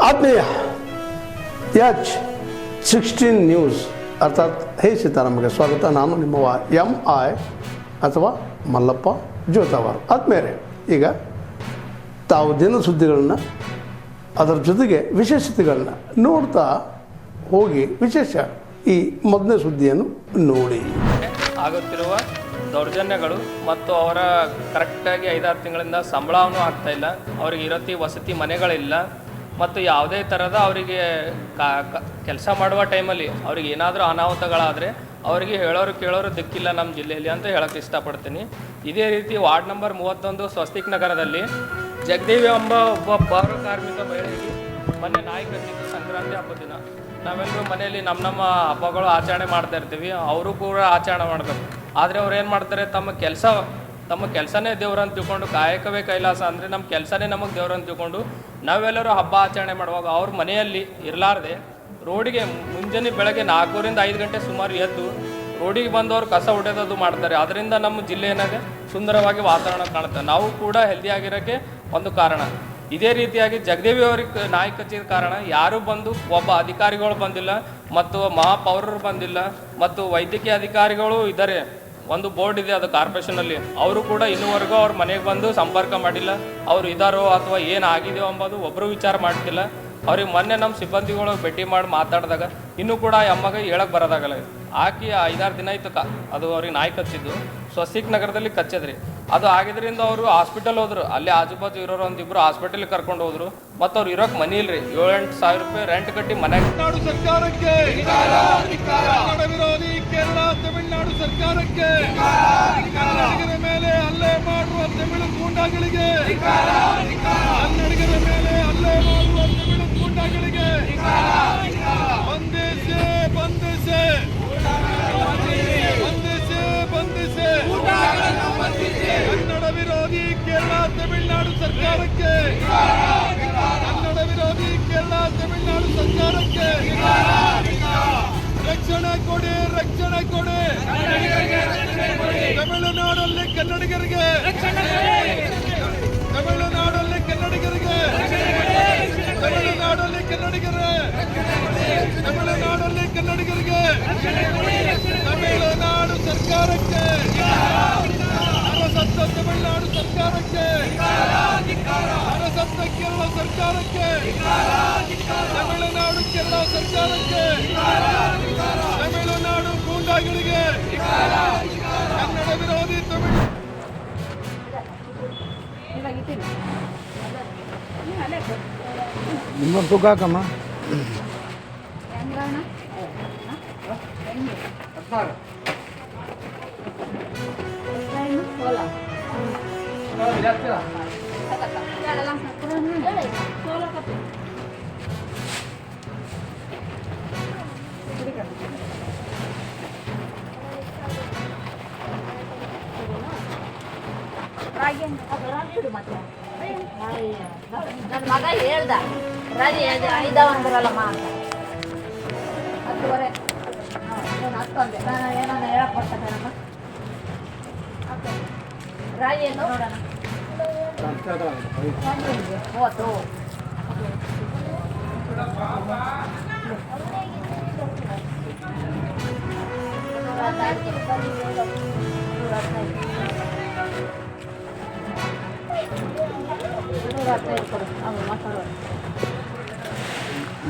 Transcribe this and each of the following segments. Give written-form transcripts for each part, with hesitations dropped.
ಆತ್ಮೀಯ H16 news ಅರ್ಥಾತ್ ಹೇ ಸೀತಾರಾಮಗೆ ಸ್ವಾಗತ. ನಾನು ನಿಮ್ಮವ MI ಅಥವಾ ಮಲ್ಲಪ್ಪ ಜೋತಾವಾರ್. ಆದ್ಮೇಲೆ ಈಗ ತಾವು ದಿನ ಸುದ್ದಿಗಳನ್ನ ಅದರ ಜೊತೆಗೆ ವಿಶೇಷತೆಗಳನ್ನ ನೋಡ್ತಾ ಹೋಗಿ ವಿಶೇಷ ಈ ಮೊದಲನೇ ಸುದ್ದಿಯನ್ನು ನೋಡಿ. ಆಗುತ್ತಿರುವ ದೌರ್ಜನ್ಯಗಳು ಮತ್ತು ಅವರ ಕರೆಕ್ಟಾಗಿ 5-6 ತಿಂಗಳಿಂದ ಸಂಬಳವೂ ಆಗ್ತಾಯಿಲ್ಲ, ಅವರಿಗೆ ಇರತಿ ವಸತಿ ಮನೆಗಳಿಲ್ಲ ಮತ್ತು ಯಾವುದೇ ಥರದ ಅವರಿಗೆ ಕೆಲಸ ಮಾಡುವ ಟೈಮಲ್ಲಿ ಅವ್ರಿಗೆ ಏನಾದರೂ ಅನಾಹುತಗಳಾದರೆ ಅವರಿಗೆ ಹೇಳೋರು ಕೇಳೋರು ದಿಕ್ಕಿಲ್ಲ ನಮ್ಮ ಜಿಲ್ಲೆಯಲ್ಲಿ ಅಂತ ಹೇಳೋಕ್ಕೆ ಇಷ್ಟಪಡ್ತೀನಿ. ಇದೇ ರೀತಿ ವಾರ್ಡ್ ನಂಬರ್ 31 ಸ್ವಸ್ತಿಕ್ ನಗರದಲ್ಲಿ ಜಗದೇವಿ ಎಂಬ ಒಬ್ಬ ಪೌರ ಕಾರ್ಮಿಕ ಮಹಿಳೆಗೆ ಮೊನ್ನೆ ನಾಯಿ ಕಚ್ಚಿದ್ದು ಸಂಕ್ರಾಂತಿ ಹಬ್ಬದ ದಿನ. ನಾವೆಲ್ಲರೂ ಮನೆಯಲ್ಲಿ ನಮ್ಮ ಹಬ್ಬಗಳು ಆಚರಣೆ ಮಾಡ್ತಾ ಇರ್ತೀವಿ, ಅವರು ಕೂಡ ಆಚರಣೆ ಮಾಡಬೇಕು. ಆದರೆ ಅವ್ರು ಏನು ಮಾಡ್ತಾರೆ, ತಮ್ಮ ಕೆಲಸನೇ ದೇವ್ರಂತ ತಿಳ್ಕೊಂಡು, ಕಾಯಕವೇ ಕೈಲಾಸ ಅಂದರೆ ನಮ್ಮ ಕೆಲಸನೇ ನಮಗೆ ದೇವ್ರಂತ ತಿಳ್ಕೊಂಡು ನಾವೆಲ್ಲರೂ ಹಬ್ಬ ಆಚರಣೆ ಮಾಡುವಾಗ ಅವ್ರ ಮನೆಯಲ್ಲಿ ಇರಲಾರ್ದೆ ರೋಡಿಗೆ ಮುಂಜಾನೆ ಬೆಳಗ್ಗೆ 4ರಿಂದ 5 ಗಂಟೆ ಸುಮಾರು ಎದ್ದು ರೋಡಿಗೆ ಬಂದವರು ಕಸ ಹೊಡೆಯೋದು ಮಾಡ್ತಾರೆ. ಅದರಿಂದ ನಮ್ಮ ಜಿಲ್ಲೆ ಏನಾಗೆ ಸುಂದರವಾಗಿ ವಾತಾವರಣ ಕಾಣುತ್ತೆ. ನಾವು ಕೂಡ ಹೆಲ್ದಿಯಾಗಿರೋಕ್ಕೆ ಒಂದು ಕಾರಣ. ಇದೇ ರೀತಿಯಾಗಿ ಜಗದೇವಿ ಅವ್ರಿಗೆ ನಾಯಿ ಕಚ್ಚಿದ ಕಾರಣ ಯಾರೂ ಬಂದು ಒಬ್ಬ ಅಧಿಕಾರಿಗಳು ಬಂದಿಲ್ಲ ಮತ್ತು ಮಹಾಪೌರರು ಬಂದಿಲ್ಲ ಮತ್ತು ವೈದ್ಯಕೀಯ ಅಧಿಕಾರಿಗಳು ಇದ್ದಾರೆ. ಒಂದು ಬೋರ್ಡ್ ಇದೆ ಅದು ಕಾರ್ಪೊರೇಷನಲ್ಲಿ, ಅವರು ಕೂಡ ಇನ್ನೂವರೆಗೂ ಅವ್ರ ಮನೆಗೆ ಬಂದು ಸಂಪರ್ಕ ಮಾಡಿಲ್ಲ. ಅವರು ಇದ್ದಾರೋ ಅಥವಾ ಏನಾಗಿದೆಯೋ ಎಂಬುದು ಒಬ್ಬರು ವಿಚಾರ ಮಾಡ್ತಿಲ್ಲ. ಅವ್ರಿಗೆ ಮೊನ್ನೆ ನಮ್ಮ ಸಿಬ್ಬಂದಿಗಳು ಭೇಟಿ ಮಾಡಿ ಮಾತಾಡಿದಾಗ ಇನ್ನೂ ಕೂಡ ಅಮ್ಮಗೆ ಹೇಳಕ್ಕೆ ಬರೋದಾಗಲ್ಲ. ಆಕಿ 5-6 ದಿನ ಆಯ್ತು ಅದು ಅವ್ರಿಗೆ ನಾಯಿ ಕಚ್ಚಿದ್ದು ಸ್ವಸ್ತಿಕ್ ನಗರದಲ್ಲಿ ಕಚ್ಚದ್ರಿ. ಅದು ಆಗಿದ್ರಿಂದ ಅವರು ಹಾಸ್ಪಿಟಲ್ ಹೋದ್ರು. ಅಲ್ಲಿ ಆಜುಬಾಜು ಇರೋರು ಒಂದಿಬ್ರು ಹಾಸ್ಪಿಟಲ್ಗೆ ಕರ್ಕೊಂಡು ಹೋದ್ರು. ಮತ್ತು ಅವ್ರು ಇರೋಕೆ ಮನೆ ಇಲ್ರಿ, 7-8 ಸಾವಿರ ರೂಪಾಯಿ ರೆಂಟ್ ಕಟ್ಟಿ ಮನೆಗೆ. ಸರ್ಕಾರಕ್ಕೆ ವಿರೋಧಿ ಕೇರಳ ತಮಿಳುನಾಡು ಸರ್ಕಾರಕ್ಕೆ ಕನ್ನಡಿಗರ ಮೇಲೆ ಹಲ್ಲೆ ಮಾಡುವ ತಮಿಳು ಗೂಂಡಾಗಳಿಗೆ ಕನ್ನಡಿಗರ ಮೇಲೆ ಹಲ್ಲೆ ಮಾಡುವ ತಮಿಳು ಗೂಂಡಾಗಳಿಗೆ ಬಂಧಿಸಿ ಬಂಧಿಸಿ ಬಂಧಿಸಿ ಬಂಧಿಸಿ ಕನ್ನಡ ವಿರೋಧಿ ಕೇರಳ ತಮಿಳುನಾಡು ಸರ್ಕಾರಕ್ಕೆ ಕನ್ನಡ ವಿರೋಧಿ ಕೇರಳ ತಮಿಳುನಾಡು ಸರ್ಕಾರಕ್ಕೆ ರಕ್ಷಣೆ ಕೊಡಿ, ರಕ್ಷಣೆ ಕೊಡಿ. ತಮಿಳುನಾಡಲ್ಲಿ ಕನ್ನಡಿಗರಿಗೆ, ತಮಿಳುನಾಡಲ್ಲಿ ಕನ್ನಡಿಗರಿಗೆ, ತಮಿಳುನಾಡಲ್ಲಿ ಕನ್ನಡಿಗರೇ, ತಮಿಳುನಾಡಲ್ಲಿ ಕನ್ನಡಿಗರಿಗೆ, ತಮಿಳುನಾಡು ಸರ್ಕಾರಕ್ಕೆ, ಅರಸತ್ತ ತಮಿಳುನಾಡು ಸರ್ಕಾರಕ್ಕೆ, ಅರಸತ್ತ ಕೇರಳ ಸರ್ಕಾರಕ್ಕೆ, ತಮಿಳುನಾಡು ಕೇರಳ ಸರ್ಕಾರಕ್ಕೆ, ತಮಿಳುನಾಡು ಗೂಂಡಾಗಳಿಗೆ, ಕನ್ನಡ ವಿರೋಧಿ ತಮಿಳು ನಿಮ್ಮ ತೂಕಮ್ಮ ನನ್ನ ಮಗ ಹೇಳ್ದ ರಾಜಿ ಇದಾವ ಅಂದ್ರಲ್ಲಮ್ಮ ಅಂತ 10:30 ಹತ್ತೊಂದೆ ನಾನು ಏನನ್ನ ಹೇಳಕ್ ಬರ್ತೇನಮ್ಮ. ರಾಜಿ ಏನು ನೋಡೋಣ ಹೋತು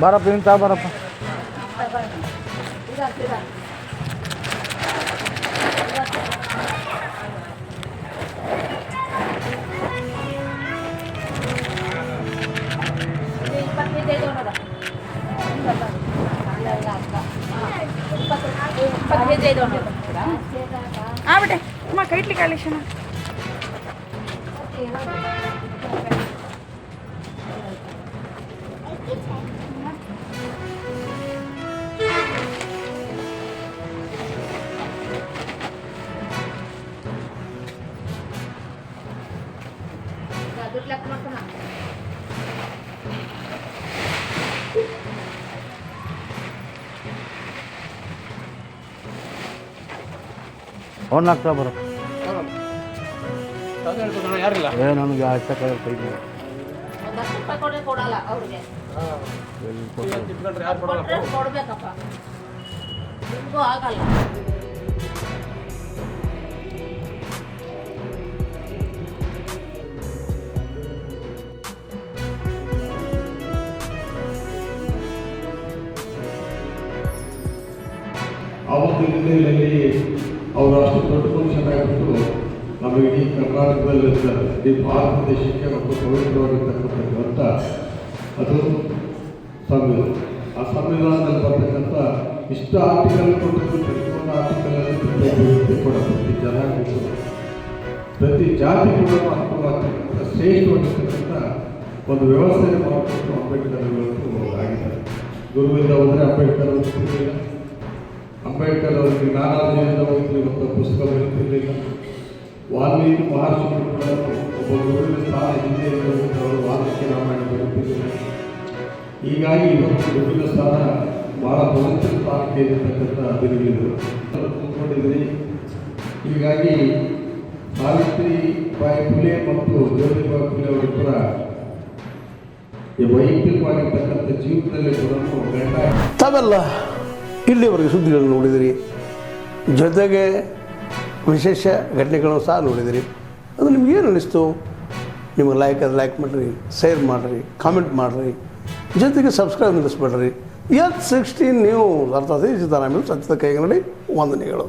ಬಾರಪ್ಪ, ಇಂತ ಬಾರಪ್ಪ. ಆಬಿಟ್ಟೆ ಅಮ್ಮ ಕೈಟ್ಲಿ ಕಾಲೇಶನ ಫೋನ್ ಆಗ್ತಾ ಬರಪ್ಪ. ಯಾರಿಲ್ಲ ನನಗೆ ಆಯ್ತಾ ಕೈ ರೂಪಾಯಿ ಕೊಡಿ ಕೊಡಲ್ಲ ಅವ್ರಿಗೆ ಕೊಟ್ರೆ ಕೊಡ್ಬೇಕಪ್ಪ ನಿಮಗೂ ಆಗಲ್ಲ ಆವತ್ತಿನ ದಿನಗಳಲ್ಲಿ ಅವರು ಅಷ್ಟು ದೊಡ್ಡ ಮನುಷ್ಯರಾಗಿಬಿಟ್ಟು ನಮಗೆ ಇಡೀ ಕರ್ನಾಟಕದಲ್ಲಿರ್ತಾರೆ ಇಡೀ ಭಾರತ ದೇಶಕ್ಕೆ ಮತ್ತು ಪವಿತ್ರವಾಗಿರ್ತಕ್ಕಂಥ ಗ್ರಂಥ ಅದು ಸಂವಿಧಾನ. ಆ ಸಂವಿಧಾನದಲ್ಲಿ ಬರ್ತಕ್ಕಂಥ ಇಷ್ಟು ಆರ್ಟಿಕಲ್ ಕೊಟ್ಟಿದ್ದು ಪ್ರತಿಯೊಂದು ಆರ್ಟಿಕಲಲ್ಲಿ ಪ್ರತಿ ಕೂಡ ಪ್ರತಿ ಜನಾಂಗಕ್ಕೂ ಪ್ರತಿ ಜಾತಿ ಕೂಡ ಅನುಕೂಲವಾಗ್ತಕ್ಕಂಥ ಶ್ರೇಷ್ಠವಾಗಿರ್ತಕ್ಕಂಥ ಒಂದು ವ್ಯವಸ್ಥೆಯನ್ನು ಮಾಡಿಕೊಂಡು ಅಂಬೇಡ್ಕರ್ ಇವತ್ತು ಆಗಿದ್ದಾರೆ. ಗುರುವಿಂದ ಹೋದರೆ ಅಂಬೇಡ್ಕರ್ ಅವರು ಸಿಗಲಿಲ್ಲ, ಅಂಬೇಡ್ಕರ್ ಅವರಿಗೆ ಜ್ಞಾನಾರ್ಜನೆಯಿಂದ ಹೋಗಿದ್ರು ಇವತ್ತು ಪುಸ್ತಕ ಬರೀತಿರಲಿಲ್ಲ. ವಾಲ್ಮೀಕಿ ಮಹರ್ಷಿಗಳು ಕೂಡ ಒಬ್ಬ ಗುರುವಿನ ಸ್ಥಾನ ಹಿಂದೆ ಅವರು ವಾಲ್ಮೀಕಿ ರಾಮಾಯಣ ಬರೀತಿರಲಿಲ್ಲ. ಹೀಗಾಗಿ ಇವತ್ತು ಗುರುವಿನ ಸ್ಥಾನ ಭಾಳ ಪವಿತ್ರ ಸ್ಥಾನಕ್ಕೆ ಇರತಕ್ಕಂಥ ಅಭಿವೃದ್ಧಿಗಳು ಕೂತ್ಕೊಂಡಿದ್ರಿ. ಹೀಗಾಗಿ ಸಾವಿತ್ರಿಬಾಯಿ ಫುಲೆ ಮತ್ತು ಜ್ಯೋತಿಬಾಯಿ ಫುಲೆ ಅವರು ಕೂಡ ಈ ವೈಯಕ್ತಿಕವಾಗಿರ್ತಕ್ಕಂಥ ಜೀವನದಲ್ಲಿ ಕೂಡ ಗಂಡ ತಾವೆಲ್ಲ ಇಲ್ಲಿವರೆಗೆ ಸುದ್ದಿಗಳನ್ನು ನೋಡಿದಿರಿ, ಜೊತೆಗೆ ವಿಶೇಷ ಘಟನೆಗಳನ್ನು ಸಹ ನೋಡಿದಿರಿ. ಅದು ನಿಮ್ಗೇನು ಅನ್ನಿಸ್ತು? ನಿಮಗೆ ಲೈಕ್ ಮಾಡಿರಿ, ಶೇರ್ ಮಾಡಿರಿ, ಕಾಮೆಂಟ್ ಮಾಡಿರಿ, ಜೊತೆಗೆ ಸಬ್ಸ್ಕ್ರೈಬ್ ನಿಲ್ಲಿಸ್ಬೇಡ್ರಿ. H16 ನ್ಯೂಸ್ ಅರ್ಥಾತ್ ಸೀತಾರಾಮಯ್ಯ ಸತ್ಯದ ಕೈಗನ್ನಡಿ ವಂದನೆಗಳು.